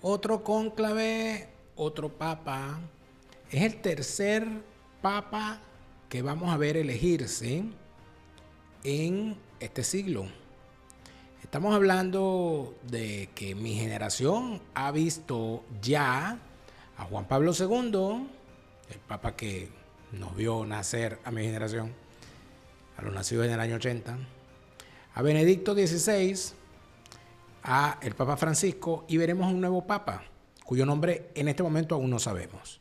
Otro cónclave, otro papa. Es el tercer papa que vamos a ver elegirse en este siglo. Estamos hablando de que mi generación ha visto ya a Juan Pablo II, el papa que nos vio nacer a mi generación, a los nacidos en el año 80, a Benedicto XVI, a el Papa Francisco, y veremos un nuevo papa, cuyo nombre en este momento aún no sabemos.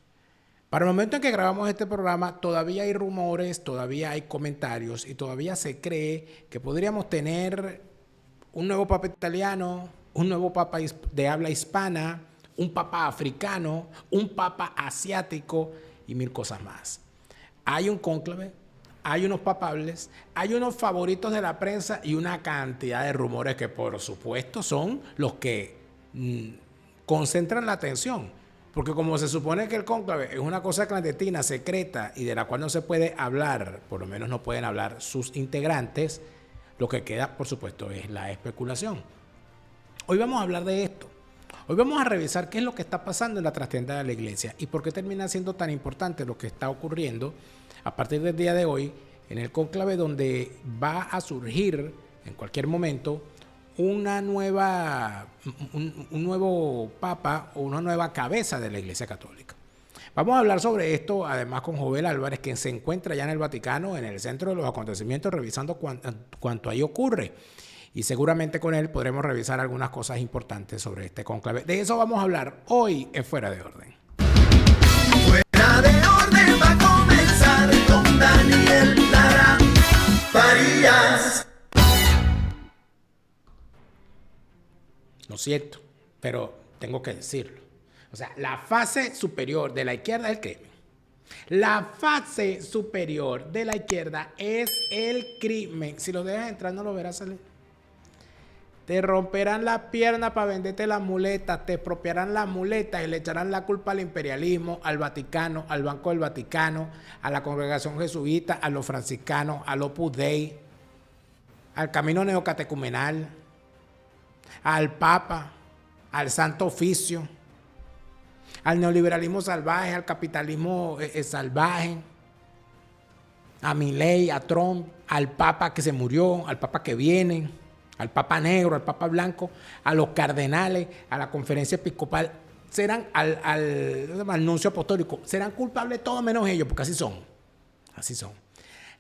Para el momento en que grabamos este programa, todavía hay rumores, todavía hay comentarios y todavía se cree que podríamos tener un nuevo papa italiano, un nuevo papa de habla hispana, un papa africano, un papa asiático y mil cosas más. Hay un cónclave, hay unos papables, hay unos favoritos de la prensa y una cantidad de rumores que por supuesto son los que concentran la atención. Porque como se supone que el cónclave es una cosa clandestina, secreta y de la cual no se puede hablar, por lo menos no pueden hablar sus integrantes, lo que queda, por supuesto, es la especulación. Hoy vamos a hablar de esto. Hoy vamos a revisar qué es lo que está pasando en la trastienda de la iglesia y por qué termina siendo tan importante lo que está ocurriendo a partir del día de hoy en el cónclave, donde va a surgir en cualquier momento un nuevo papa o una nueva cabeza de la Iglesia Católica. Vamos a hablar sobre esto además con Jovel Álvarez, quien se encuentra ya en el Vaticano, en el centro de los acontecimientos, revisando cuanto ahí ocurre. Y seguramente con él podremos revisar algunas cosas importantes sobre este cónclave. De eso vamos a hablar hoy en Fuera de Orden. Fuera de Orden va a comenzar con Daniel Lara Farías. Lo siento, pero tengo que decirlo. O sea, la fase superior de la izquierda es el crimen. La fase superior de la izquierda es el crimen. Si lo dejas entrar, no lo verás salir. Te romperán la pierna para venderte las muletas, te expropiarán las muletas y le echarán la culpa al imperialismo, al Vaticano, al Banco del Vaticano, a la congregación jesuita, a los franciscanos, al Opus Dei, al camino neocatecumenal, al Papa, al Santo Oficio, al neoliberalismo salvaje, al capitalismo salvaje, a Milei, a Trump, al Papa que se murió, al Papa que viene, al Papa negro, al Papa blanco, a los cardenales, a la conferencia episcopal, serán al nuncio apostólico, serán culpables todos menos ellos, porque así son. Así son.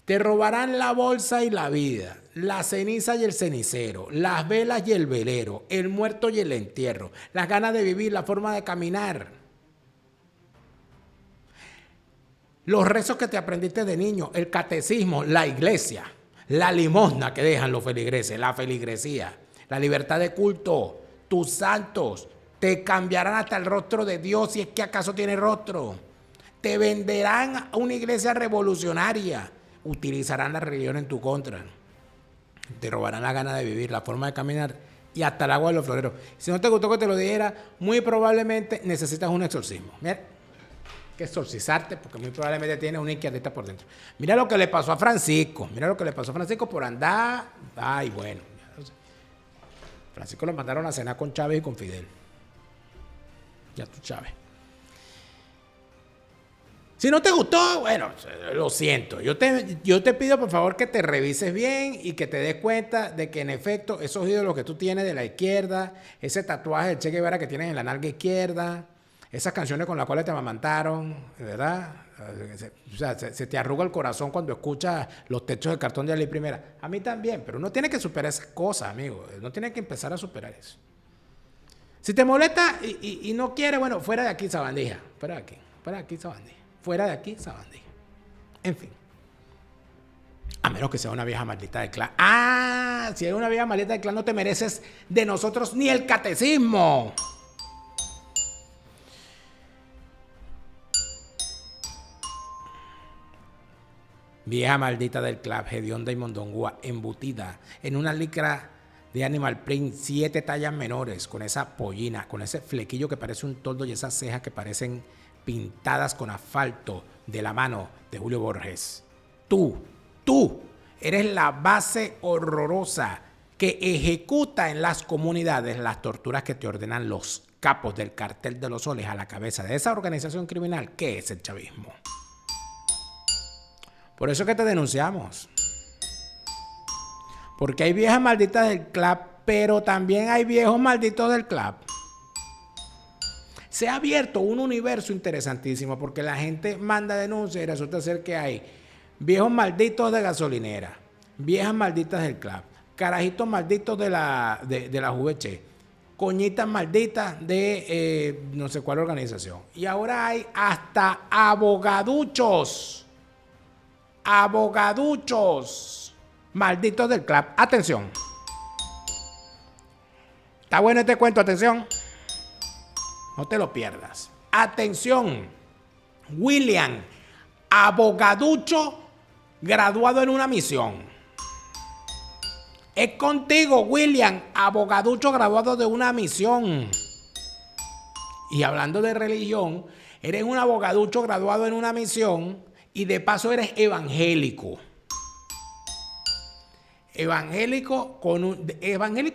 Te robarán la bolsa y la vida, la ceniza y el cenicero, las velas y el velero, el muerto y el entierro, las ganas de vivir, la forma de caminar, los rezos que te aprendiste de niño, el catecismo, la iglesia, la limosna que dejan los feligreses, la feligresía, la libertad de culto, tus santos, te cambiarán hasta el rostro de Dios si es que acaso tiene rostro, te venderán a una iglesia revolucionaria, utilizarán la religión en tu contra, te robarán la gana de vivir, la forma de caminar y hasta el agua de los floreros. Si no te gustó que te lo dijera, muy probablemente necesitas un exorcismo. Mira, que exorcizarte porque muy probablemente tienes una izquierdita por dentro. Mira lo que le pasó a Francisco, por andar. Ay, bueno. Francisco lo mandaron a cenar con Chávez y con Fidel. Ya tú, Chávez. Si no te gustó, bueno, lo siento. Yo te pido por favor que te revises bien y que te des cuenta de que en efecto esos ídolos que tú tienes de la izquierda, ese tatuaje de Che Guevara que tienes en la nalga izquierda, esas canciones con las cuales te amamantaron, ¿verdad? O sea, se te arruga el corazón cuando escuchas los techos de cartón de Ali Primera. A mí también, pero uno tiene que superar esas cosas, amigo. Uno tiene que empezar a superar eso. Si te molesta y no quieres, bueno, fuera de aquí, sabandija. Fuera de aquí, sabandija. Fuera de aquí, sabandija. En fin. A menos que sea una vieja maldita de clan. Ah, si eres una vieja maldita de clan, no te mereces de nosotros ni el catecismo. Vieja maldita del club, hedionda y mondongua, embutida en una licra de animal print, 7 tallas menores, con esa pollina, con ese flequillo que parece un toldo y esas cejas que parecen pintadas con asfalto de la mano de Julio Borges. Tú eres la base horrorosa que ejecuta en las comunidades las torturas que te ordenan los capos del cartel de los soles a la cabeza de esa organización criminal que es el chavismo. Por eso es que te denunciamos. Porque hay viejas malditas del club, pero también hay viejos malditos del club. Se ha abierto un universo interesantísimo porque la gente manda denuncias y resulta ser que hay viejos malditos de gasolinera, viejas malditas del club, carajitos malditos de la VC, coñitas malditas de no sé cuál organización. Y ahora hay hasta abogaduchos malditos del club. Atención. Está bueno este cuento, atención. No te lo pierdas. Atención. William, abogaducho graduado en una misión. Es contigo, William, abogaducho graduado de una misión. Y hablando de religión, eres un abogaducho graduado en una misión y de paso eres evangélico. Evangélico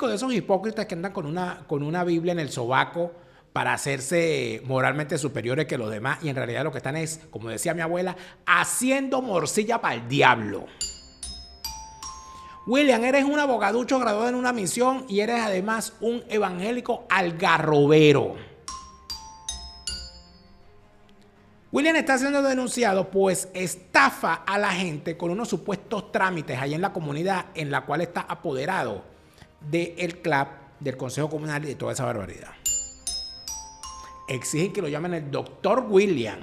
de esos hipócritas que andan con una Biblia en el sobaco para hacerse moralmente superiores que los demás y en realidad lo que están es, como decía mi abuela, haciendo morcilla para el diablo. William, eres un abogaducho graduado en una misión y eres además un evangélico algarrobero. William está siendo denunciado pues estafa a la gente con unos supuestos trámites allá en la comunidad en la cual está apoderado del club, del Consejo Comunal y de toda esa barbaridad. Exigen que lo llamen el doctor William.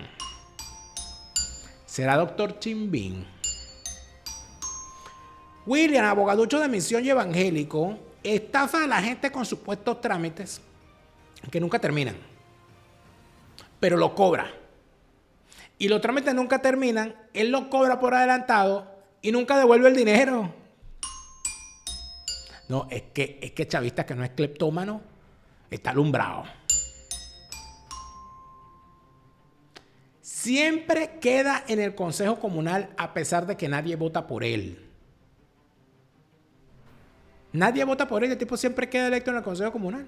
¿Será doctor Chimbín? William, abogaducho de misión y evangélico, estafa a la gente con supuestos trámites que nunca terminan, pero lo cobra. Y los trámites nunca terminan, él lo cobra por adelantado y nunca devuelve el dinero. No, es que chavista que no es cleptómano está alumbrado. Siempre queda en el Consejo Comunal a pesar de que nadie vota por él. Nadie vota por él, el tipo siempre queda electo en el Consejo Comunal.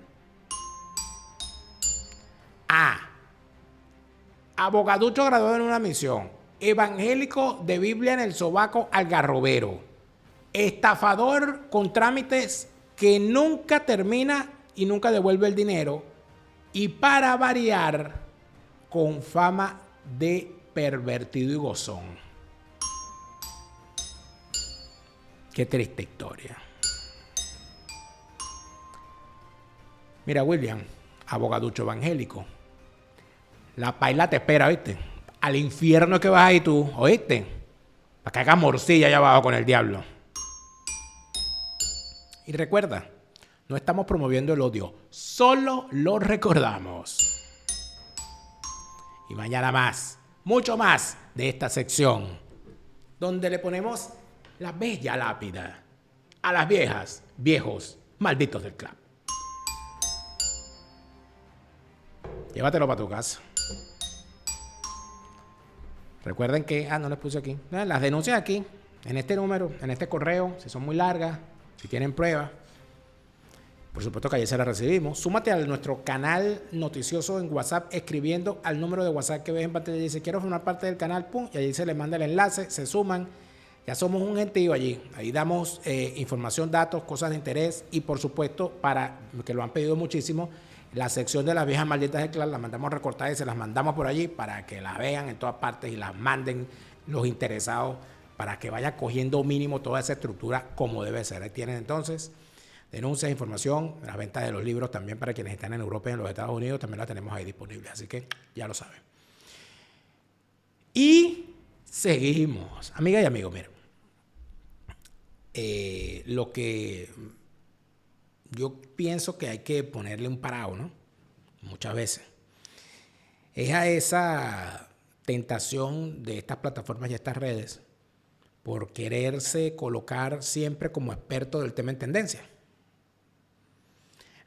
Abogaducho graduado en una misión. Evangélico de Biblia en el sobaco algarrobero. Estafador con trámites que nunca termina y nunca devuelve el dinero. Y para variar, con fama de pervertido y gozón. Qué triste historia. Mira, William, abogaducho evangélico. La paila te espera, ¿oíste? Al infierno es que vas ahí tú, ¿oíste? Para que hagas morcilla allá abajo con el diablo. Y recuerda, no estamos promoviendo el odio, solo lo recordamos. Y mañana más, mucho más de esta sección, donde le ponemos la bella lápida a las viejas, viejos, malditos del club. Llévatelo para tu casa. Recuerden que, no les puse aquí, las denuncias aquí, en este número, en este correo, si son muy largas, si tienen pruebas, por supuesto que ayer se las recibimos. Súmate a nuestro canal noticioso en WhatsApp escribiendo al número de WhatsApp que ves en pantalla y dice quiero formar parte del canal, pum, y allí se les manda el enlace, se suman, ya somos un gentío allí. Ahí damos información, datos, cosas de interés y por supuesto, para que lo han pedido muchísimo, la sección de las viejas malditas de Clark, las mandamos recortadas y se las mandamos por allí para que las vean en todas partes y las manden los interesados para que vaya cogiendo mínimo toda esa estructura como debe ser. Ahí tienen entonces denuncias, información, las ventas de los libros también para quienes están en Europa y en los Estados Unidos, también la tenemos ahí disponible, así que ya lo saben. Y seguimos. Amiga y amigo, miren, lo que yo pienso que hay que ponerle un parado, ¿no? Muchas veces. Es a esa tentación de estas plataformas y estas redes por quererse colocar siempre como experto del tema en tendencia.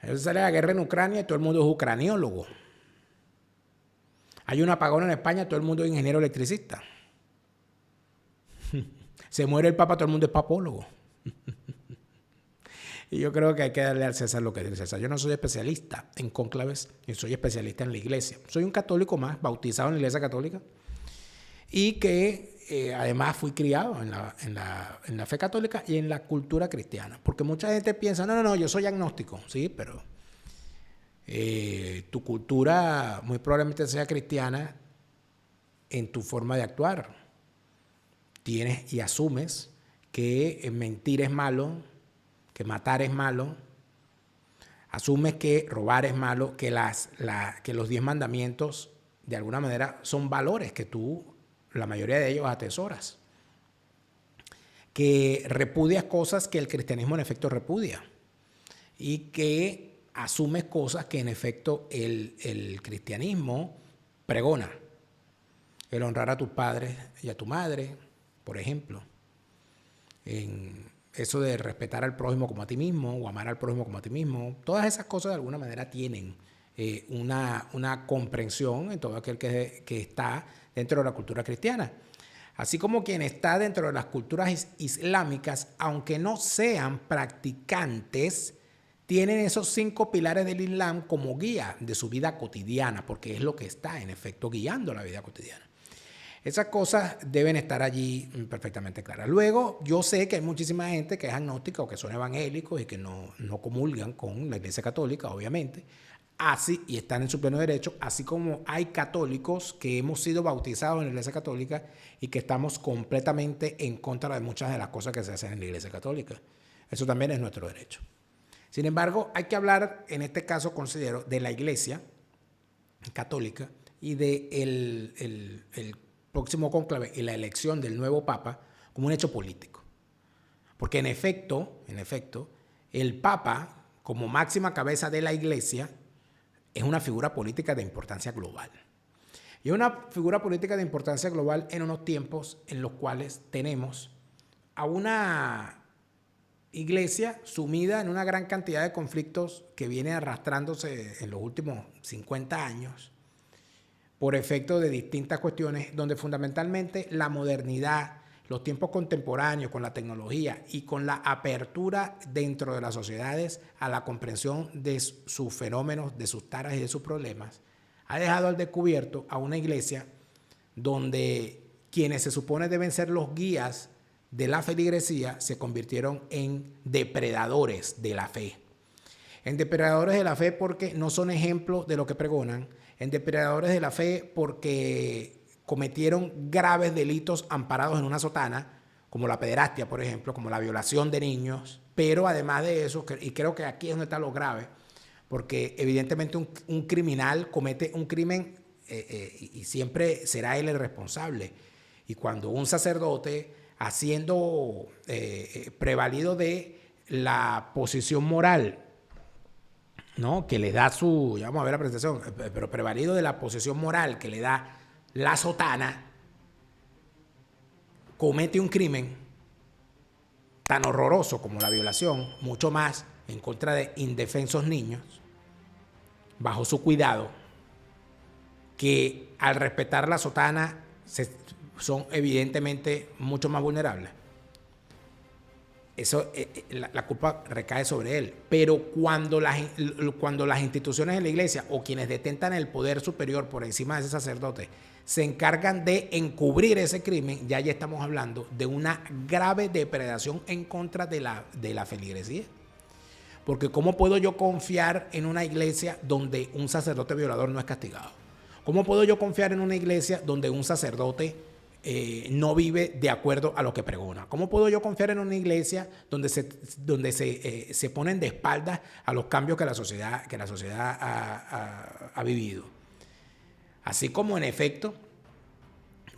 Entonces sale la guerra en Ucrania y todo el mundo es ucraniólogo. Hay un apagón en España, todo el mundo es ingeniero electricista. Se muere el papa, todo el mundo es papólogo. Y yo creo que hay que darle al César lo que es del César. Yo no soy especialista en cónclaves, ni soy especialista en la iglesia. Soy un católico más, bautizado en la iglesia católica, y que además fui criado en la fe católica y en la cultura cristiana. Porque mucha gente piensa, no, yo soy agnóstico. Sí, pero tu cultura muy probablemente sea cristiana en tu forma de actuar. Tienes y asumes que mentir es malo, que matar es malo, asumes que robar es malo, que los 10 mandamientos de alguna manera son valores que tú, la mayoría de ellos, atesoras, que repudias cosas que el cristianismo en efecto repudia y que asumes cosas que en efecto el cristianismo pregona. El honrar a tus padres y a tu madre, por ejemplo, en eso de respetar al prójimo como a ti mismo o amar al prójimo como a ti mismo, todas esas cosas de alguna manera tienen una comprensión en todo aquel que está dentro de la cultura cristiana. Así como quien está dentro de las culturas islámicas, aunque no sean practicantes, tienen esos 5 pilares del Islam como guía de su vida cotidiana, porque es lo que está en efecto guiando la vida cotidiana. Esas cosas deben estar allí perfectamente claras. Luego, yo sé que hay muchísima gente que es agnóstica o que son evangélicos y que no comulgan con la Iglesia Católica, obviamente, así, y están en su pleno derecho, así como hay católicos que hemos sido bautizados en la Iglesia Católica y que estamos completamente en contra de muchas de las cosas que se hacen en la Iglesia Católica. Eso también es nuestro derecho. Sin embargo, hay que hablar, en este caso considero, de la Iglesia Católica y de el próximo cónclave y la elección del nuevo Papa como un hecho político. Porque en efecto, el Papa, como máxima cabeza de la Iglesia, es una figura política de importancia global. Y es una figura política de importancia global en unos tiempos en los cuales tenemos a una Iglesia sumida en una gran cantidad de conflictos que viene arrastrándose en los últimos 50 años por efecto de distintas cuestiones, donde fundamentalmente la modernidad, los tiempos contemporáneos con la tecnología y con la apertura dentro de las sociedades a la comprensión de sus fenómenos, de sus taras y de sus problemas, ha dejado al descubierto a una iglesia donde quienes se supone deben ser los guías de la feligresía se convirtieron en depredadores de la fe. En depredadores de la fe porque no son ejemplos de lo que pregonan, en depredadores de la fe porque cometieron graves delitos amparados en una sotana, como la pederastia, por ejemplo, como la violación de niños, pero además de eso, y creo que aquí es donde está lo grave, porque evidentemente un criminal comete un crimen y siempre será él el responsable. Y cuando un sacerdote, haciendo prevalido de la posición moral, ¿no?, que le da su, ya vamos a ver la presentación, pero prevalido de la posesión moral que le da la sotana, comete un crimen tan horroroso como la violación, mucho más en contra de indefensos niños, bajo su cuidado, que al respetar la sotana son evidentemente mucho más vulnerables. Eso, la culpa recae sobre él. Pero cuando las instituciones de la iglesia o quienes detentan el poder superior por encima de ese sacerdote se encargan de encubrir ese crimen, ya estamos hablando de una grave depredación en contra de la feligresía. Porque ¿cómo puedo yo confiar en una iglesia donde un sacerdote violador no es castigado? ¿Cómo puedo yo confiar en una iglesia donde un sacerdote no vive de acuerdo a lo que pregona? ¿Cómo puedo yo confiar en una iglesia donde se ponen de espaldas a los cambios que la sociedad ha vivido? Así como en efecto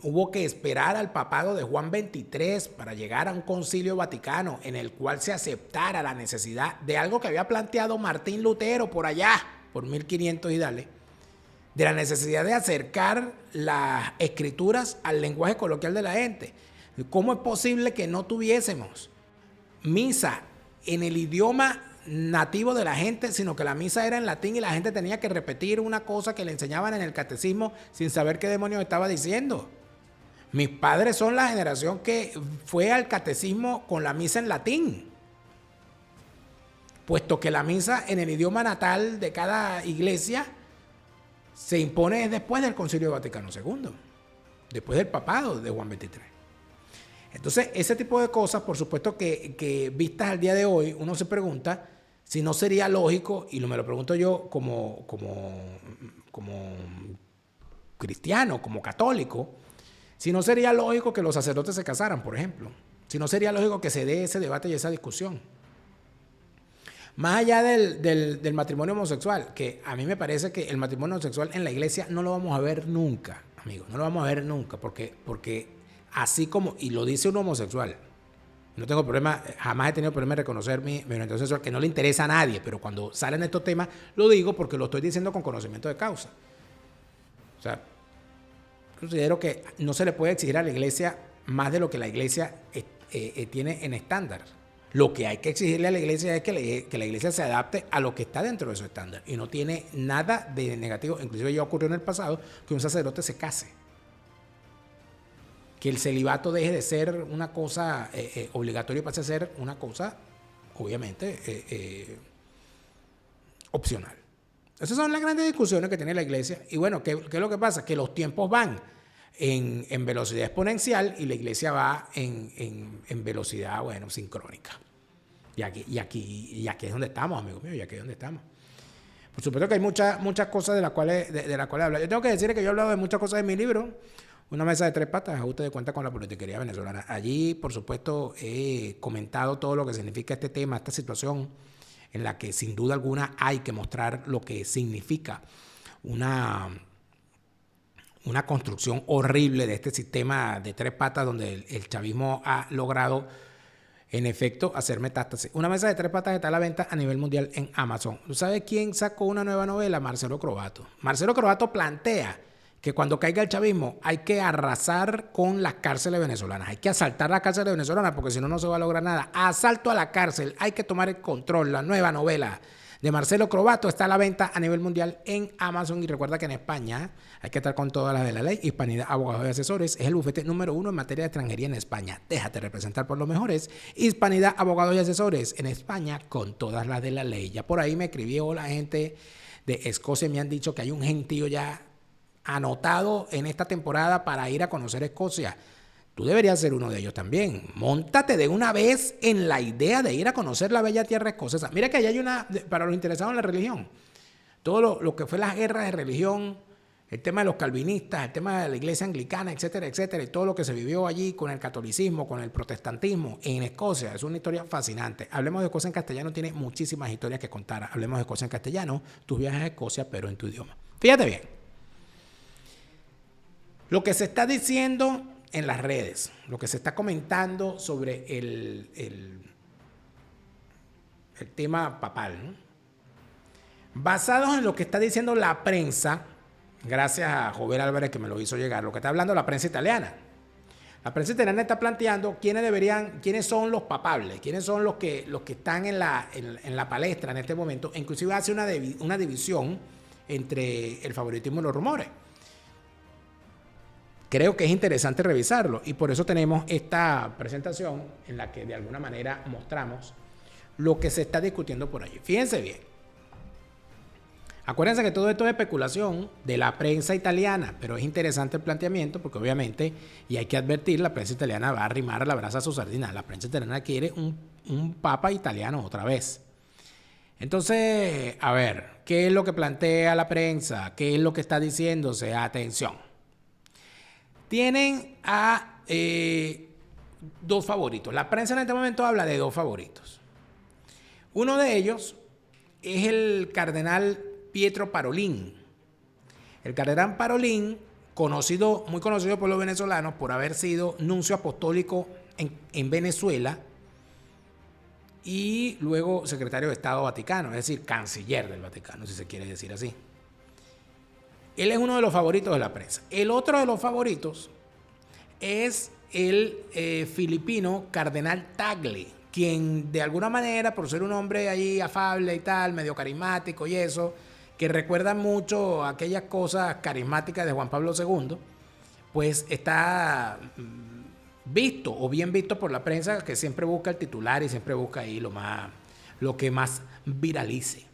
hubo que esperar al papado de Juan XXIII para llegar a un concilio vaticano en el cual se aceptara la necesidad de algo que había planteado Martín Lutero por allá, por 1500 y dale, de la necesidad de acercar las escrituras al lenguaje coloquial de la gente. ¿Cómo es posible que no tuviésemos misa en el idioma nativo de la gente, sino que la misa era en latín y la gente tenía que repetir una cosa que le enseñaban en el catecismo sin saber qué demonios estaba diciendo? Mis padres son la generación que fue al catecismo con la misa en latín. puesto que la misa en el idioma natal de cada iglesia se impone después del Concilio Vaticano II, después del papado de Juan XXIII. Entonces, ese tipo de cosas, por supuesto que vistas al día de hoy, uno se pregunta si no sería lógico, y me lo pregunto yo como cristiano, como católico, si no sería lógico que los sacerdotes se casaran, por ejemplo. Si no sería lógico que se dé ese debate y esa discusión. Más allá del matrimonio homosexual, que a mí me parece que el matrimonio homosexual en la iglesia no lo vamos a ver nunca, amigos, no lo vamos a ver nunca, porque así como, y lo dice un homosexual, no tengo problema, jamás he tenido problema en reconocer mi orientación sexual, que no le interesa a nadie, pero cuando salen estos temas lo digo porque lo estoy diciendo con conocimiento de causa. O sea, considero que no se le puede exigir a la iglesia más de lo que la iglesia tiene en estándar. Lo que hay que exigirle a la iglesia es que la iglesia se adapte a lo que está dentro de su estándar. Y no tiene nada de negativo. Inclusive ya ocurrió en el pasado que un sacerdote se case. Que el celibato deje de ser una cosa obligatoria y pase a ser una cosa, obviamente, opcional. Esas son las grandes discusiones que tiene la iglesia. Y bueno, ¿qué es lo que pasa? Que los tiempos van en velocidad exponencial y la iglesia va en velocidad, bueno, sincrónica. Y aquí es donde estamos, amigos míos, y aquí es donde estamos. Por supuesto que hay muchas cosas de las cuales hablar. Yo tengo que decir que yo he hablado de muchas cosas en mi libro, Una mesa de tres patas, ajuste de cuenta con la politiquería venezolana. Allí, por supuesto, he comentado todo lo que significa este tema, esta situación, en la que sin duda alguna hay que mostrar lo que significa una construcción horrible de este sistema de tres patas donde el chavismo ha logrado, en efecto, hacer metástasis. Una mesa de tres patas está a la venta a nivel mundial en Amazon. ¿Tú sabes quién sacó una nueva novela? Marcelo Croatto. Marcelo Croatto plantea que cuando caiga el chavismo hay que arrasar con las cárceles venezolanas. Hay que asaltar las cárceles venezolanas porque si no, no se va a lograr nada. Asalto a la cárcel. Hay que tomar el control. La nueva novela de Marcelo Croatto está a la venta a nivel mundial en Amazon. Y recuerda que en España hay que estar con todas las de la ley. Hispanidad Abogados y Asesores es el bufete número 1 en materia de extranjería en España. Déjate representar por los mejores. Hispanidad Abogados y Asesores en España con todas las de la ley. Ya por ahí me escribió la gente de Escocia y me han dicho que hay un gentío ya anotado en esta temporada para ir a conocer Escocia. Tú deberías ser uno de ellos también. Móntate de una vez en la idea de ir a conocer la bella tierra escocesa. Mira que allá hay una, para los interesados en la religión, todo lo que fue las guerras de religión, el tema de los calvinistas, el tema de la iglesia anglicana, etcétera, etcétera, y todo lo que se vivió allí con el catolicismo, con el protestantismo en Escocia. Es una historia fascinante. Hablemos de Escocia en castellano, tiene muchísimas historias que contar. Hablemos de Escocia en castellano, tus viajes a Escocia, pero en tu idioma. Fíjate bien. Lo que se está diciendo en las redes, lo que se está comentando sobre el tema papal, ¿no? Basados en lo que está diciendo la prensa, gracias a Jover Álvarez que me lo hizo llegar, lo que está hablando la prensa italiana. La prensa italiana está planteando quiénes son los papables, quiénes son los que están en la palestra en este momento. Inclusive hace una división entre el favoritismo y los rumores. Creo que es interesante revisarlo y por eso tenemos esta presentación en la que de alguna manera mostramos lo que se está discutiendo por allí. Fíjense bien. Acuérdense que todo esto es especulación de la prensa italiana, pero es interesante el planteamiento porque obviamente, y hay que advertir, la prensa italiana va a arrimar a la brasa a su sardina. La prensa italiana quiere un papa italiano otra vez. Entonces, a ver, ¿qué es lo que plantea la prensa? ¿Qué es lo que está diciéndose? Atención. Tienen a dos favoritos. La prensa en este momento habla de dos favoritos. Uno de ellos es el cardenal Pietro Parolin. El cardenal Parolin, muy conocido por los venezolanos por haber sido nuncio apostólico en Venezuela y luego secretario de Estado Vaticano, es decir, canciller del Vaticano, si se quiere decir así. Él es uno de los favoritos de la prensa. El otro de los favoritos es el filipino cardenal Tagle, quien de alguna manera, por ser un hombre ahí afable y tal, medio carismático y eso, que recuerda mucho aquellas cosas carismáticas de Juan Pablo II, pues está visto o bien visto por la prensa, que siempre busca el titular y siempre busca ahí lo más lo que más viralice.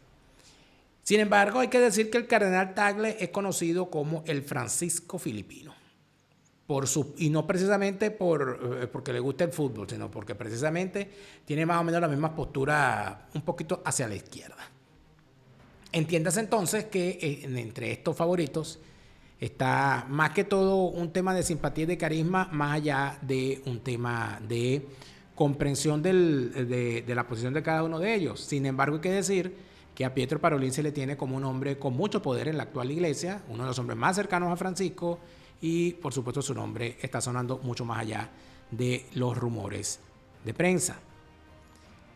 Sin embargo, hay que decir que el cardenal Tagle es conocido como el Francisco filipino. Y no precisamente porque le gusta el fútbol, sino porque precisamente tiene más o menos la misma postura un poquito hacia la izquierda. Entiéndase entonces que entre estos favoritos está más que todo un tema de simpatía y de carisma, más allá de un tema de comprensión de la posición de cada uno de ellos. Sin embargo, hay que decir que a Pietro Parolin se le tiene como un hombre con mucho poder en la actual iglesia, uno de los hombres más cercanos a Francisco, y por supuesto su nombre está sonando mucho más allá de los rumores de prensa.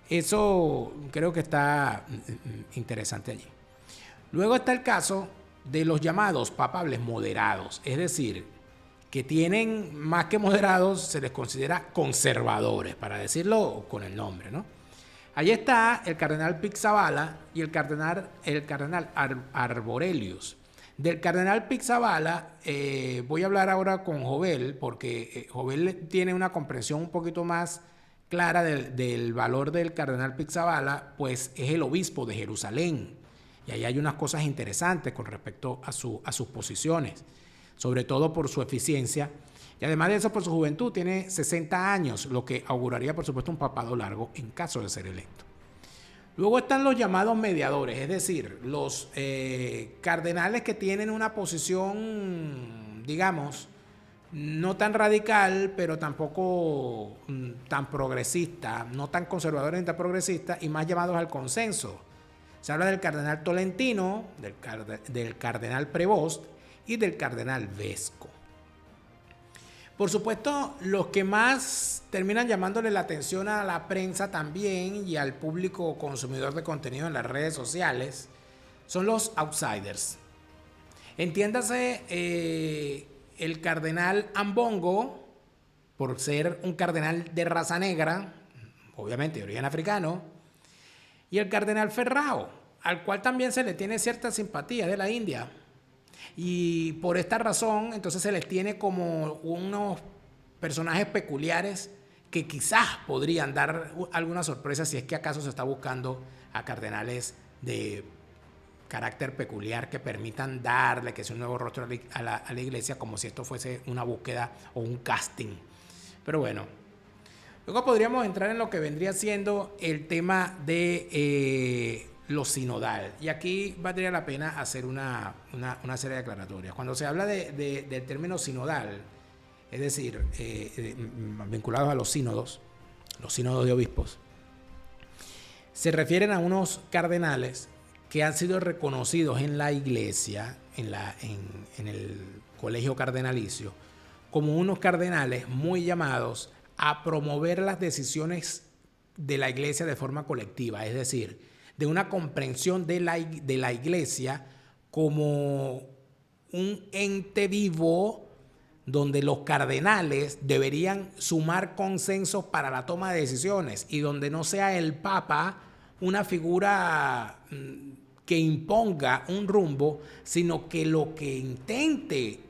Eso creo que está interesante allí. Luego está el caso de los llamados papables moderados, es decir, que tienen más que moderados, se les considera conservadores, para decirlo con el nombre, ¿no? Allí está el cardenal Pizzaballa y el cardenal Arborelius. Del cardenal Pizzaballa voy a hablar ahora con Jovel, porque Jovel tiene una comprensión un poquito más clara del valor del cardenal Pizzaballa, pues es el obispo de Jerusalén. Y ahí hay unas cosas interesantes con respecto a sus posiciones, sobre todo por su eficiencia. Y además de eso, por su juventud, tiene 60 años, lo que auguraría, por supuesto, un papado largo en caso de ser electo. Luego están los llamados mediadores, es decir, los cardenales que tienen una posición, digamos, no tan radical, pero tampoco tan progresista, no tan conservadores ni tan progresistas, y más llamados al consenso. Se habla del cardenal Tolentino, del cardenal Prevost y del cardenal Vesco. Por supuesto, los que más terminan llamándole la atención a la prensa también y al público consumidor de contenido en las redes sociales son los outsiders. Entiéndase el cardenal Ambongo, por ser un cardenal de raza negra, obviamente de origen africano, y el cardenal Ferrao, al cual también se le tiene cierta simpatía, de la India. Y por esta razón, entonces se les tiene como unos personajes peculiares que quizás podrían dar alguna sorpresa si es que acaso se está buscando a cardenales de carácter peculiar que permitan darle que sea un nuevo rostro a la iglesia, como si esto fuese una búsqueda o un casting. Pero bueno, luego podríamos entrar en lo que vendría siendo el tema de lo sinodal. Y aquí valdría la pena hacer una serie de aclaratorias. Cuando se habla del término sinodal, es decir, vinculados a los sínodos de obispos, se refieren a unos cardenales que han sido reconocidos en la iglesia, en el colegio cardenalicio, como unos cardenales muy llamados a promover las decisiones de la iglesia de forma colectiva, es decir, de una comprensión de la iglesia como un ente vivo donde los cardenales deberían sumar consensos para la toma de decisiones y donde no sea el Papa una figura que imponga un rumbo, sino que lo que intente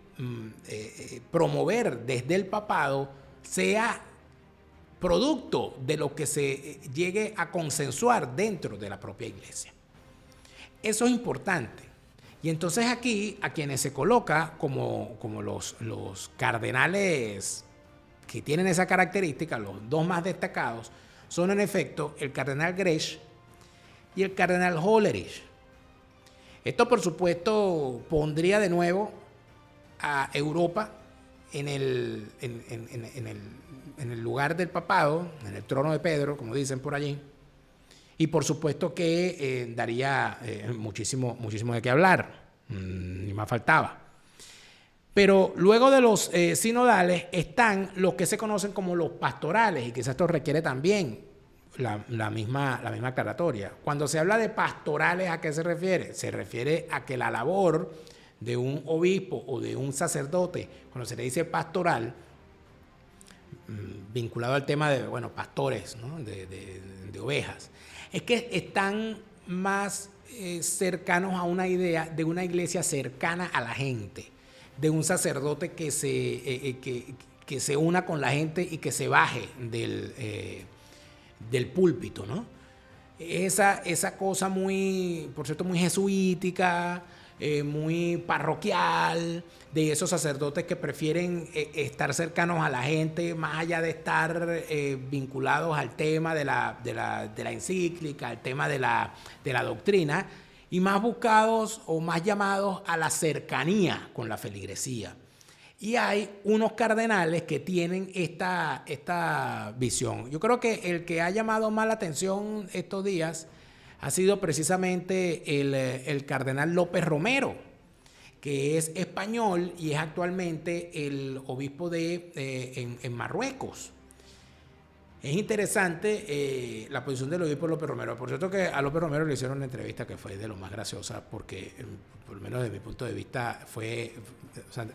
promover desde el papado sea producto de lo que se llegue a consensuar dentro de la propia iglesia. Eso es importante. Y entonces aquí a quienes se coloca como los cardenales que tienen esa característica, los dos más destacados, son en efecto el cardenal Grech y el cardenal Hollerich. Esto por supuesto pondría de nuevo a Europa en el lugar del papado, en el trono de Pedro, como dicen por allí, y por supuesto que daría muchísimo de qué hablar, ni más faltaba. Pero luego de los sinodales están los que se conocen como los pastorales, y quizás esto requiere también la misma aclaratoria. Cuando se habla de pastorales, ¿a qué se refiere? Se refiere a que la labor de un obispo o de un sacerdote, cuando se le dice pastoral, vinculado al tema de, pastores, ¿no? de ovejas, es que están más cercanos a una idea de una iglesia cercana a la gente, de un sacerdote que se una con la gente y que se baje del púlpito, ¿no? esa cosa muy, por cierto, muy jesuítica, muy parroquial, de esos sacerdotes que prefieren estar cercanos a la gente, más allá de estar vinculados al tema de la encíclica, al tema de la doctrina, y más buscados o más llamados a la cercanía con la feligresía. Y hay unos cardenales que tienen esta visión. Yo creo que el que ha llamado más la atención estos días ha sido precisamente el cardenal López Romero, que es español y es actualmente el obispo en Marruecos. Es interesante la posición del obispo López Romero. Por cierto que a López Romero le hicieron una entrevista que fue de lo más graciosa porque, por lo menos desde mi punto de vista, fue, o sea, no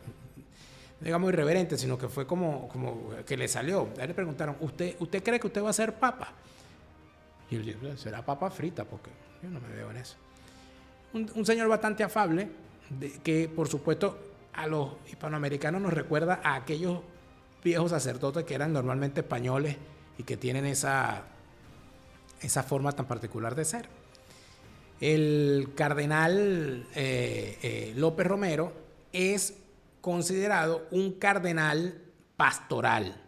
digamos irreverente, sino que fue como que le salió. A él le preguntaron, ¿usted cree que usted va a ser papa? Y él dijo, será papa frita porque yo no me veo en eso. Un señor bastante afable, que por supuesto a los hispanoamericanos nos recuerda a aquellos viejos sacerdotes que eran normalmente españoles y que tienen esa forma tan particular de ser. El cardenal López Romero es considerado un cardenal pastoral,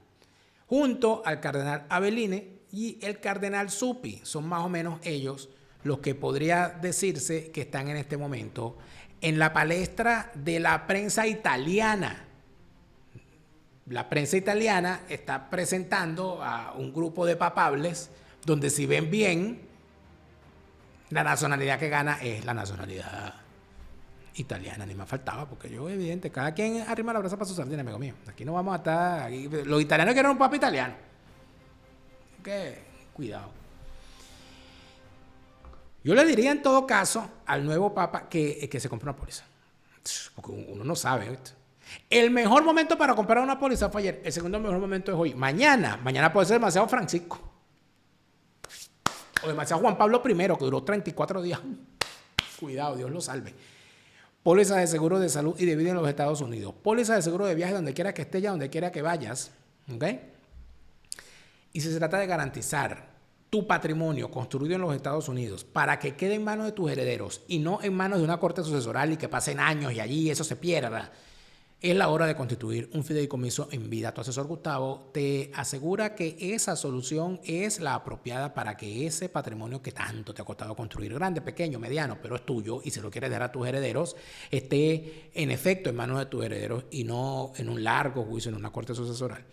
junto al cardenal Aveline y el cardenal Zuppi. Son más o menos ellos los que podría decirse que están en este momento en la palestra de la prensa italiana. La prensa italiana está presentando a un grupo de papables donde, si ven bien, la nacionalidad que gana es la nacionalidad italiana. Ni me faltaba, porque yo, evidente, cada quien arrima la brasa para su sardina, amigo mío. Aquí no vamos a estar... Aquí, los italianos quieren un papa italiano. Que cuidado. Yo le diría en todo caso al nuevo papa que se compre una póliza. Porque uno no sabe, ¿viste? El mejor momento para comprar una póliza fue ayer. El segundo mejor momento es hoy. Mañana puede ser demasiado Francisco. O demasiado Juan Pablo I, que duró 34 días. Cuidado, Dios lo salve. Póliza de seguro de salud y de vida en los Estados Unidos. Póliza de seguro de viaje donde quiera que estés, donde quiera que vayas. ¿Ok? Y si se trata de garantizar tu patrimonio construido en los Estados Unidos para que quede en manos de tus herederos y no en manos de una corte sucesoral y que pasen años y allí eso se pierda, es la hora de constituir un fideicomiso en vida. Tu asesor Gustavo te asegura que esa solución es la apropiada para que ese patrimonio que tanto te ha costado construir, grande, pequeño, mediano, pero es tuyo y se lo quieres dar a tus herederos, esté en efecto en manos de tus herederos y no en un largo juicio en una corte sucesoral.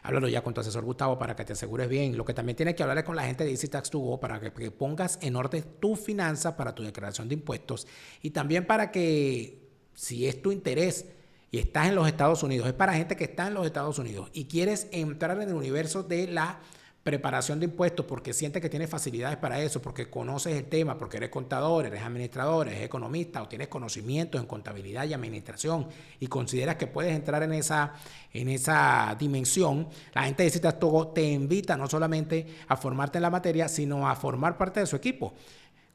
Háblalo ya con tu asesor Gustavo para que te asegures bien. Lo que también tienes que hablar es con la gente de Easy Tax 2 Go para que pongas en orden tus finanzas para tu declaración de impuestos y también para que, si es tu interés y estás en los Estados Unidos, es para gente que está en los Estados Unidos y quieres entrar en el universo de la preparación de impuestos porque sientes que tienes facilidades para eso, porque conoces el tema, porque eres contador, eres administrador, eres economista o tienes conocimientos en contabilidad y administración y consideras que puedes entrar en esa dimensión, la gente de Citas Togo te invita no solamente a formarte en la materia, sino a formar parte de su equipo.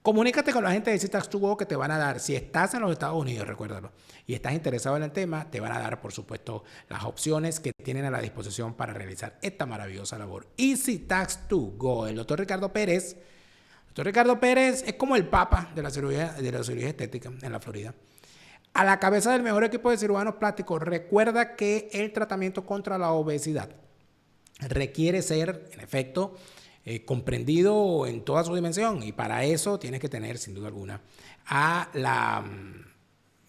Comunícate con la gente de Citas Togo que te van a dar, si estás en los Estados Unidos, recuérdalo, y estás interesado en el tema, te van a dar, por supuesto, las opciones que tienen a la disposición para realizar esta maravillosa labor. Easy Tax 2 Go. El doctor Ricardo Pérez es como el papa de la cirugía estética en la Florida. A la cabeza del mejor equipo de cirujanos plásticos. Recuerda que el tratamiento contra la obesidad requiere ser, en efecto, comprendido en toda su dimensión, y para eso tienes que tener, sin duda alguna, a la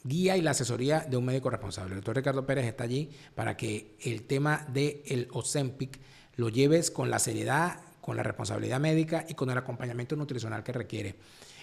guía y la asesoría de un médico responsable. El doctor Ricardo Pérez está allí para que el tema del Ozempic lo lleves con la seriedad, con la responsabilidad médica y con el acompañamiento nutricional que requiere.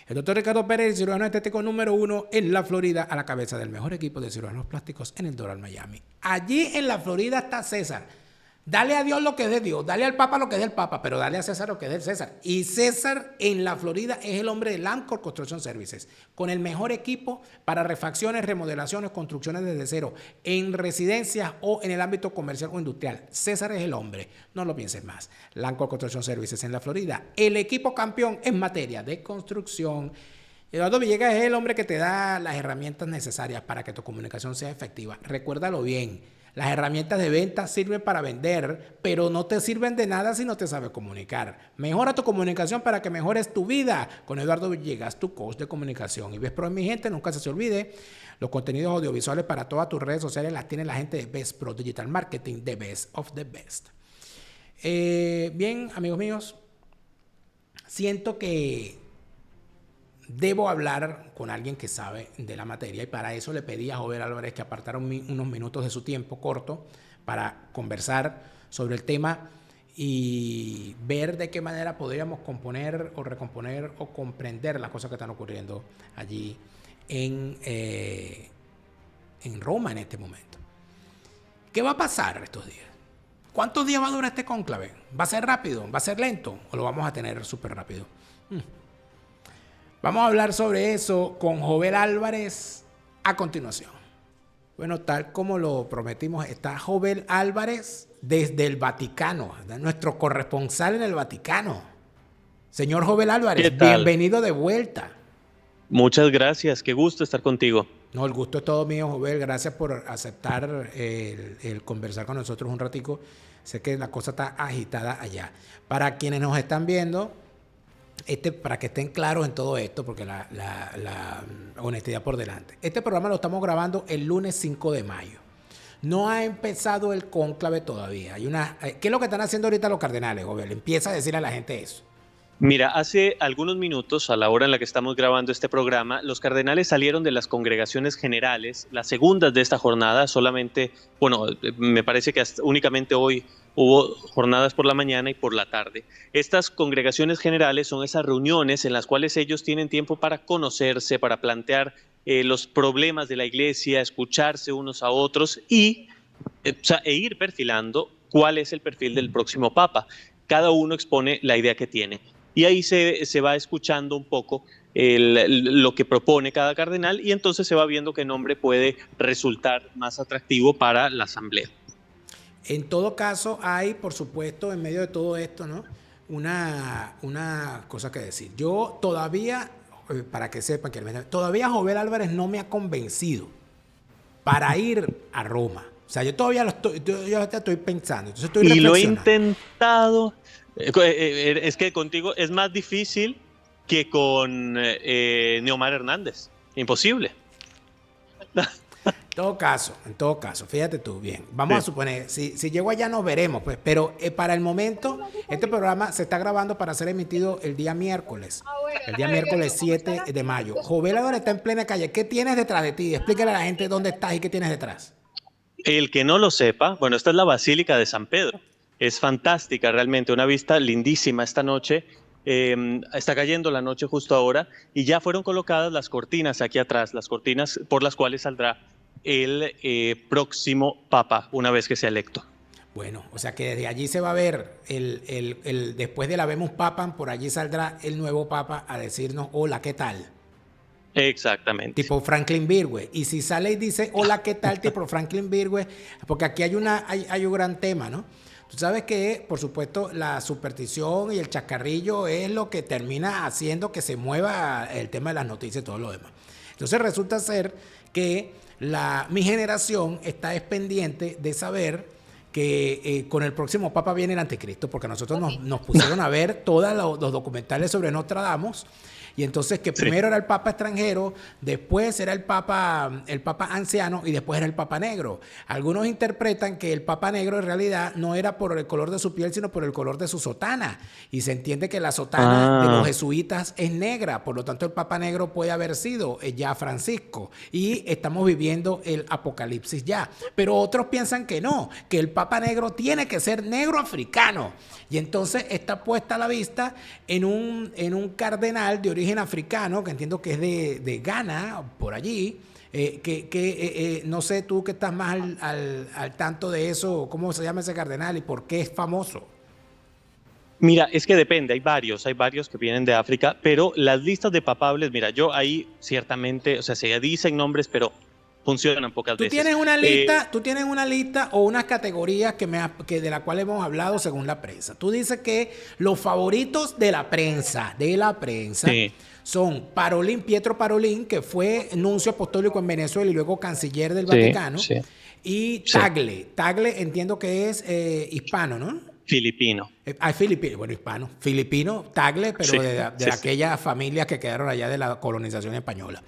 El doctor Ricardo Pérez, cirujano estético número 1 en la Florida, a la cabeza del mejor equipo de cirujanos plásticos en el Doral, Miami. Allí en la Florida está César. Dale a Dios lo que es de Dios, dale al Papa lo que es del Papa, pero dale a César lo que es del César. Y César en la Florida es el hombre de Lancor Construction Services, con el mejor equipo para refacciones, remodelaciones, construcciones desde cero, en residencias o en el ámbito comercial o industrial. César es el hombre, no lo pienses más. Lancor Construction Services en la Florida, el equipo campeón en materia de construcción. Eduardo Villegas es el hombre que te da las herramientas necesarias para que tu comunicación sea efectiva. Recuérdalo bien. Las herramientas de venta sirven para vender, pero no te sirven de nada si no te sabes comunicar. Mejora tu comunicación para que mejores tu vida. Con Eduardo Villegas, tu coach de comunicación. Y ves, Pro, mi gente, nunca se olvide, los contenidos audiovisuales para todas tus redes sociales las tiene la gente de Best Pro Digital Marketing, the best of the best. Bien, amigos míos, siento que debo hablar con alguien que sabe de la materia y para eso le pedí a Jovel Álvarez que apartara unos minutos de su tiempo corto para conversar sobre el tema y ver de qué manera podríamos componer o recomponer o comprender las cosas que están ocurriendo allí en Roma en este momento. ¿Qué va a pasar estos días? ¿Cuántos días va a durar este cónclave? ¿Va a ser rápido? ¿Va a ser lento? ¿O lo vamos a tener súper rápido? Vamos a hablar sobre eso con Jovel Álvarez a continuación. Bueno, tal como lo prometimos, está Jovel Álvarez desde el Vaticano, nuestro corresponsal en el Vaticano. Señor Jovel Álvarez, bienvenido de vuelta. Muchas gracias, qué gusto estar contigo. No, el gusto es todo mío, Jovel. Gracias por aceptar el conversar con nosotros un ratico. Sé que la cosa está agitada allá. Para quienes nos están viendo, para que estén claros en todo esto, porque la honestidad por delante. Este programa lo estamos grabando el lunes 5 de mayo. No ha empezado el cónclave todavía. ¿Qué es lo que están haciendo ahorita los cardenales, Jovel? Empieza a decirle a la gente eso. Mira, hace algunos minutos, a la hora en la que estamos grabando este programa, los cardenales salieron de las congregaciones generales, las segundas de esta jornada, solamente, bueno, me parece que únicamente hoy hubo jornadas por la mañana y por la tarde. Estas congregaciones generales son esas reuniones en las cuales ellos tienen tiempo para conocerse, para plantear los problemas de la iglesia, escucharse unos a otros e ir perfilando cuál es el perfil del próximo papa. Cada uno expone la idea que tiene. Y ahí se va escuchando un poco lo que propone cada cardenal y entonces se va viendo qué nombre puede resultar más atractivo para la asamblea. En todo caso, hay, por supuesto, en medio de todo esto, ¿no?, una cosa que decir. Yo todavía, para que sepan, todavía Jovel Álvarez no me ha convencido para ir a Roma. O sea, yo todavía estoy pensando. Entonces estoy reflexionando. Y lo he intentado. Es que contigo es más difícil que con Neomar Hernández. Imposible. En todo caso, fíjate tú, bien. Vamos a suponer, si llego allá nos veremos, pues. Pero para el momento, este programa se está grabando para ser emitido el día miércoles. El día miércoles 7 de mayo. Jovel ahora está en plena calle. ¿Qué tienes detrás de ti? Explícale a la gente dónde estás y qué tienes detrás. El que no lo sepa, bueno, esta es la Basílica de San Pedro. Es fantástica realmente, una vista lindísima esta noche. Está cayendo la noche justo ahora y ya fueron colocadas las cortinas aquí atrás, las cortinas por las cuales saldrá el próximo papa una vez que sea electo. Bueno, o sea que desde allí se va a ver, después de la Vemos Papam, por allí saldrá el nuevo papa a decirnos, hola, ¿qué tal? Exactamente. Tipo Franklin Virgüe. Y si sale y dice, hola, ¿qué tal? Tipo Franklin Virgüe, porque aquí hay un gran tema, ¿no? Tú sabes que, por supuesto, la superstición y el chascarrillo es lo que termina haciendo que se mueva el tema de las noticias y todo lo demás. Entonces resulta ser que mi generación está pendiente de saber que con el próximo papa viene el anticristo, porque nosotros nos pusieron a ver todos los documentales sobre Nostradamus. Y entonces que primero era el papa extranjero, después era el papa anciano y después era el papa negro. Algunos interpretan que el papa negro en realidad no era por el color de su piel, sino por el color de su sotana. Y se entiende que la sotana de los jesuitas es negra, por lo tanto el papa negro puede haber sido ya Francisco. Y estamos viviendo el apocalipsis ya. Pero otros piensan que no, que el papa negro tiene que ser negro africano. Y entonces está puesta la vista en un cardenal de origen africano, que entiendo que es de Ghana, por allí, no sé tú que estás más al tanto de eso, cómo se llama ese cardenal y por qué es famoso. Mira, es que depende, hay varios que vienen de África, pero las listas de papables, mira, yo ahí ciertamente, o sea, se dicen nombres, pero funcionan pocas veces. Tú tienes una lista o unas categorías que de la cual hemos hablado según la prensa. Tú dices que los favoritos de la prensa, sí, son Pietro Parolin, que fue nuncio apostólico en Venezuela y luego canciller del Sí, Vaticano, sí, y sí. Tagle. Tagle entiendo que es hispano, ¿no? Filipino. Filipino, bueno, hispano, filipino, Tagle, Sí, pero de sí, sí. aquellas familias que quedaron allá de la colonización española.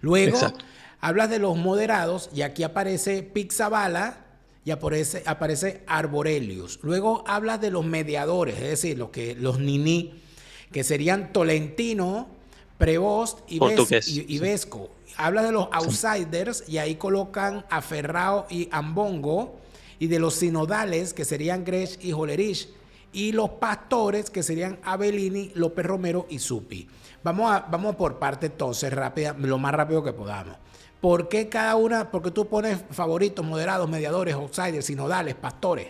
Luego, Exacto. hablas de los moderados y aquí aparece Pizzaballa y aparece Arborelius. Luego hablas de los mediadores, es decir, los niní, que serían Tolentino, Prevost Portugués. y Vesco. Hablas de los outsiders y ahí colocan a Ferrao y Ambongo, y de los sinodales, que serían Grech y Jolerich, y los pastores, que serían Avellini, López Romero y Supi. Vamos por parte entonces, rápida, lo más rápido que podamos. ¿Por qué cada una? Porque tú pones favoritos, moderados, mediadores, outsiders, sinodales, pastores.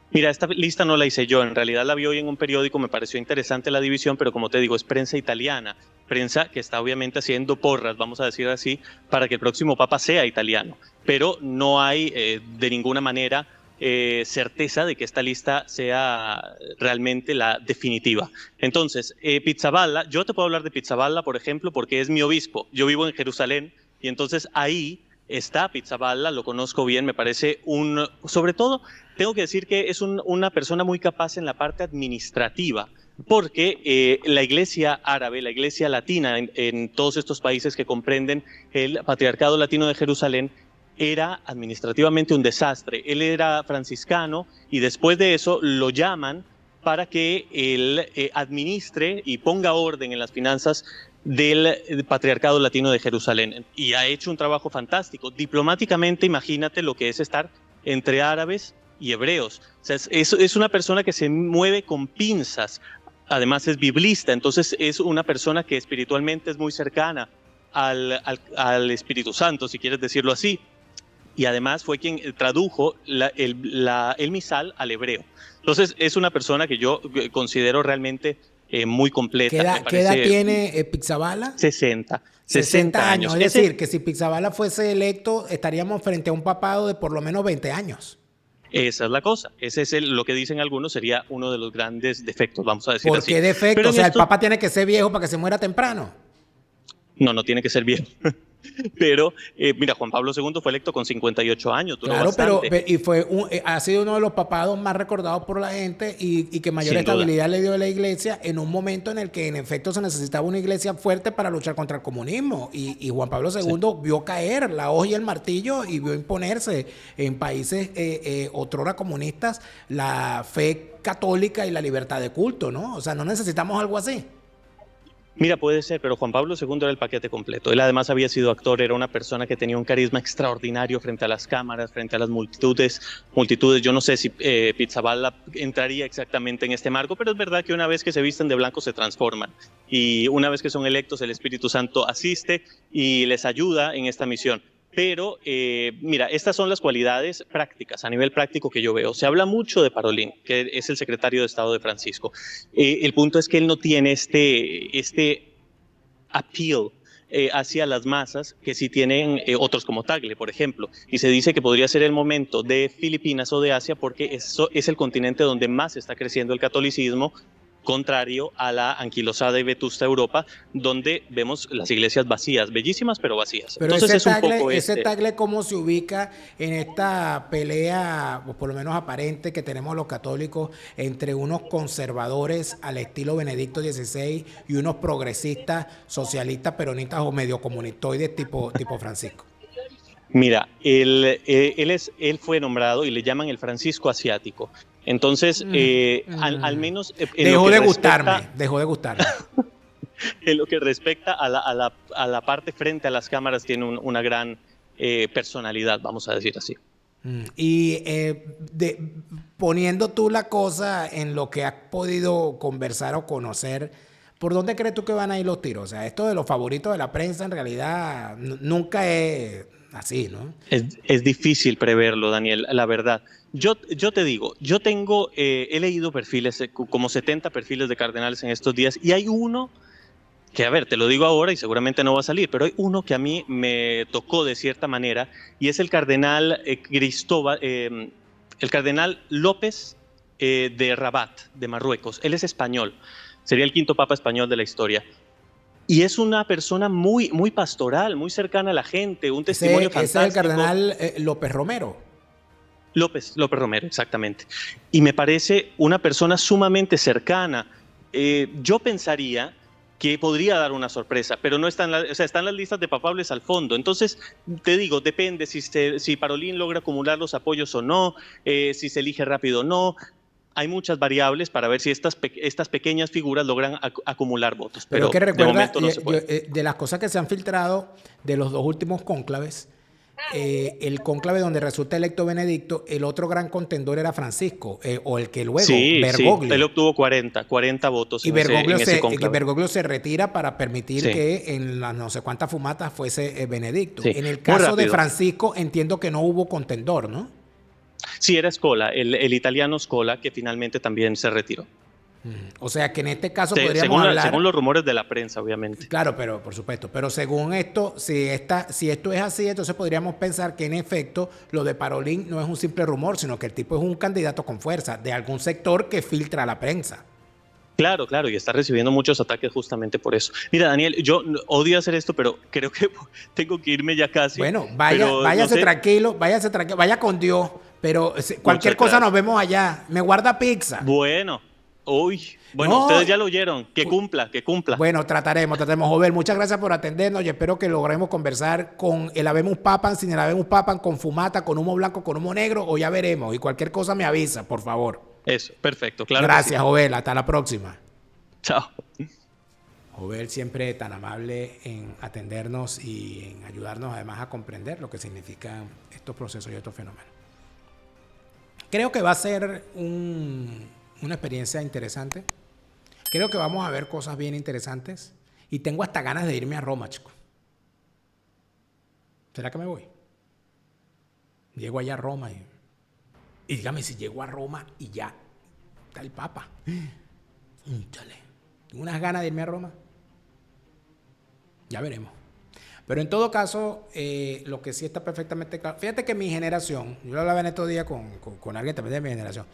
Mira, esta lista no la hice yo, en realidad la vi hoy en un periódico, me pareció interesante la división, pero como te digo, es prensa italiana, prensa que está obviamente haciendo porras, vamos a decir así, para que el próximo papa sea italiano, pero no hay de ninguna manera certeza de que esta lista sea realmente la definitiva. Entonces, Pizzaballa, yo te puedo hablar de Pizzaballa, por ejemplo, porque es mi obispo, yo vivo en Jerusalén y entonces ahí está Pizzaballa, lo conozco bien, me parece sobre todo, tengo que decir que es una persona muy capaz en la parte administrativa, porque la iglesia árabe, la iglesia latina en todos estos países que comprenden el Patriarcado Latino de Jerusalén, era administrativamente un desastre. Él era franciscano y después de eso lo llaman para que él administre y ponga orden en las finanzas del Patriarcado Latino de Jerusalén. Y ha hecho un trabajo fantástico. Diplomáticamente, imagínate lo que es estar entre árabes y hebreos. O sea, es una persona que se mueve con pinzas. Además es biblista, entonces es una persona que espiritualmente es muy cercana al Espíritu Santo, si quieres decirlo así. Y además fue quien tradujo el misal al hebreo. Entonces es una persona que yo considero realmente muy completa. ¿Qué edad tiene Pizzaballa? 60 años. Es decir, que si Pizzaballa fuese electo, estaríamos frente a un papado de por lo menos 20 años. Esa es la cosa. Ese es lo que dicen algunos, sería uno de los grandes defectos, vamos a decir ¿Por así. qué defecto? Pero O sea, el papa tiene que ser viejo para que se muera temprano. No tiene que ser viejo. Pero, mira, Juan Pablo II fue electo con 58 años, duró Claro, bastante. y ha sido uno de los papados más recordados por la gente y que mayor Sin estabilidad duda. le dio a la iglesia en un momento en el que en efecto se necesitaba una iglesia fuerte para luchar contra el comunismo. Y Juan Pablo II Sí. vio caer la hoz y el martillo y vio imponerse en países otrora comunistas la fe católica y la libertad de culto, ¿no? O sea, no necesitamos algo así. Mira, puede ser, pero Juan Pablo II era el paquete completo. Él además había sido actor, era una persona que tenía un carisma extraordinario frente a las cámaras, frente a las multitudes. Yo no sé si Pizzaballa entraría exactamente en este marco, pero es verdad que una vez que se visten de blanco se transforman. Y una vez que son electos, el Espíritu Santo asiste y les ayuda en esta misión. Pero, mira, estas son las cualidades prácticas, a nivel práctico que yo veo. Se habla mucho de Parolin, que es el secretario de Estado de Francisco. El punto es que él no tiene este appeal hacia las masas que sí tienen otros como Tagle, por ejemplo. Y se dice que podría ser el momento de Filipinas o de Asia porque eso es el continente donde más está creciendo el catolicismo, contrario a la anquilosada y vetusta Europa, donde vemos las iglesias vacías, bellísimas pero vacías. Pero Entonces ese Tagle, ¿cómo se ubica en esta pelea, o por lo menos aparente, que tenemos los católicos entre unos conservadores al estilo Benedicto XVI y unos progresistas, socialistas, peronistas o medio comunitoides tipo Francisco? Mira, él fue nombrado y le llaman el Francisco asiático. Entonces, al menos Dejó de gustarme. En lo que respecta a la parte frente a las cámaras, tiene una gran personalidad, vamos a decir así. Y poniendo tú la cosa en lo que has podido conversar o conocer, ¿por dónde crees tú que van a ir los tiros? O sea, esto de los favoritos de la prensa en realidad nunca es así, ¿no? Es difícil preverlo, Daniel, la verdad. Yo te digo, he leído perfiles, como 70 perfiles de cardenales en estos días, y hay uno que, a ver, te lo digo ahora y seguramente no va a salir, pero hay uno que a mí me tocó de cierta manera, y es el cardenal el cardenal López de Rabat, de Marruecos. Él es español, sería el quinto papa español de la historia. Y es una persona muy, muy pastoral, muy cercana a la gente, un testimonio fantástico. Ese es el cardenal López Romero. López Romero, exactamente. Y me parece una persona sumamente cercana. Yo pensaría que podría dar una sorpresa, pero no están, están las listas de papables al fondo. Entonces, te digo, depende si Parolin logra acumular los apoyos o no, si se elige rápido o no. Hay muchas variables para ver si estas pequeñas figuras logran acumular votos. Pero que recuerda, de momento no se puede. De las cosas que se han filtrado de los 2 últimos cónclaves, el cónclave donde resulta electo Benedicto, el otro gran contendor era Francisco, o el que luego, Bergoglio. Sí, él obtuvo 40 votos y en ese cónclave. Bergoglio se retira para permitir que en las no sé cuántas fumatas fuese Benedicto. Sí. En el caso de Francisco entiendo que no hubo contendor, ¿no? Sí, era Scola, el italiano Scola, que finalmente también se retiró. O sea que en este caso podríamos hablar... Según los rumores de la prensa, obviamente. Claro, pero por supuesto. Pero según esto, si esto es así, entonces podríamos pensar que en efecto lo de Parolin no es un simple rumor, sino que el tipo es un candidato con fuerza de algún sector que filtra a la prensa. Claro, y está recibiendo muchos ataques justamente por eso. Mira, Daniel, yo odio hacer esto, pero creo que tengo que irme ya casi. Bueno, váyase tranquilo, vaya con Dios, pero cualquier cosa nos vemos allá. Me guarda pizza. Bueno, ustedes ya lo oyeron, que cumpla. Bueno, trataremos. Jovel, muchas gracias por atendernos y espero que logremos conversar con el Habemus Papam, sin el Habemus Papam, con fumata, con humo blanco, con humo negro, o ya veremos. Y cualquier cosa me avisa, por favor. Eso, perfecto, claro. Gracias, Jovel. Hasta la próxima. Chao. Jovel siempre tan amable en atendernos y en ayudarnos además a comprender lo que significan estos procesos y estos fenómenos. Creo que va a ser una experiencia interesante. Creo que vamos a ver cosas bien interesantes. Y tengo hasta ganas de irme a Roma, chico. ¿Será que me voy? Llego allá a Roma y dígame si llego a Roma y ya está el Papa. Chale. Tengo unas ganas de irme a Roma. Ya veremos. Pero en todo caso, lo que sí está perfectamente claro. Fíjate que mi generación, yo lo hablaba en estos días con alguien también de mi generación.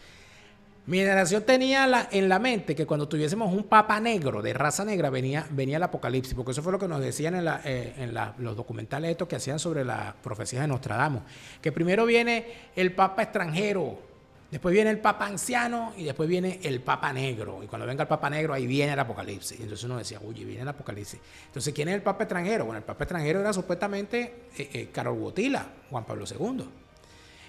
Mi generación tenía en la mente que cuando tuviésemos un papa negro, de raza negra, venía el apocalipsis, porque eso fue lo que nos decían en los documentales estos que hacían sobre las profecías de Nostradamus, que primero viene el papa extranjero, después viene el papa anciano y después viene el papa negro, y cuando venga el papa negro ahí viene el apocalipsis, y entonces uno decía, oye, viene el apocalipsis. Entonces, ¿quién es el papa extranjero? Bueno, el papa extranjero era supuestamente Karol Wojtyla, Juan Pablo II.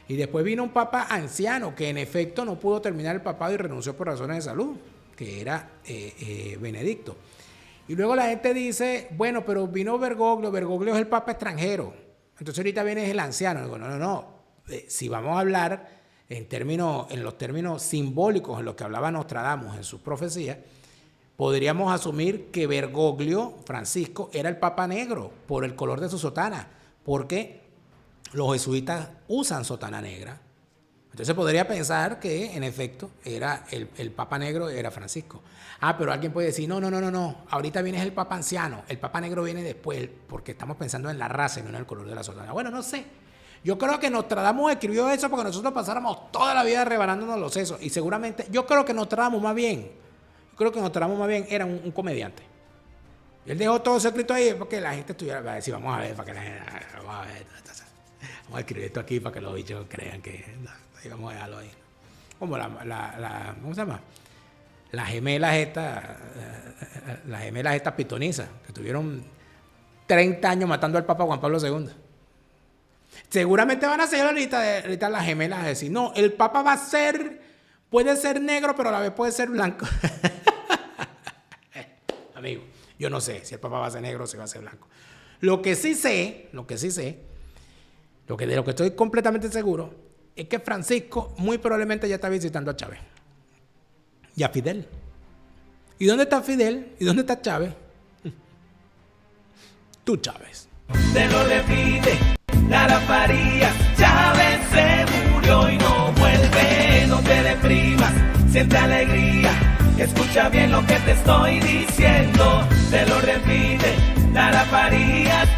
Y después vino un papa anciano que en efecto no pudo terminar el papado y renunció por razones de salud, que era Benedicto. Y luego la gente dice, bueno, pero vino Bergoglio es el papa extranjero. Entonces ahorita viene el anciano. Digo, no. Si vamos a hablar en los términos simbólicos en los que hablaba Nostradamus en sus profecías, podríamos asumir que Bergoglio, Francisco, era el papa negro por el color de su sotana, porque los jesuitas usan sotana negra. Entonces podría pensar que, en efecto, era el papa negro era Francisco. Pero alguien puede decir, no. Ahorita viene el papa anciano. El papa negro viene después, porque estamos pensando en la raza y no en el color de la sotana. Bueno, no sé. Yo creo que Nostradamus escribió eso porque nosotros pasáramos toda la vida rebanándonos los sesos. Y seguramente, yo creo que Nostradamus más bien era un comediante. Y él dejó todo eso escrito ahí porque la gente estuviera, va a decir, vamos a ver, para que la gente, vamos a escribir esto aquí para que los bichos crean que... Ahí vamos a dejarlo ahí. Como ¿cómo se llama? Las gemelas estas pitonizas, que tuvieron 30 años matando al Papa Juan Pablo II. Seguramente van a ser ahorita las gemelas a decir, no, el Papa puede ser negro, pero a la vez puede ser blanco. Amigo, yo no sé si el Papa va a ser negro o si va a ser blanco. De lo que estoy completamente seguro es que Francisco muy probablemente ya está visitando a Chávez y a Fidel. ¿Y dónde está Fidel? ¿Y dónde está Chávez? Tú, Chávez. Te lo repite, Lara Farías. Chávez se murió y no vuelve. No te deprimas, siente alegría. Escucha bien lo que te estoy diciendo. Te lo repite, Lara Farías.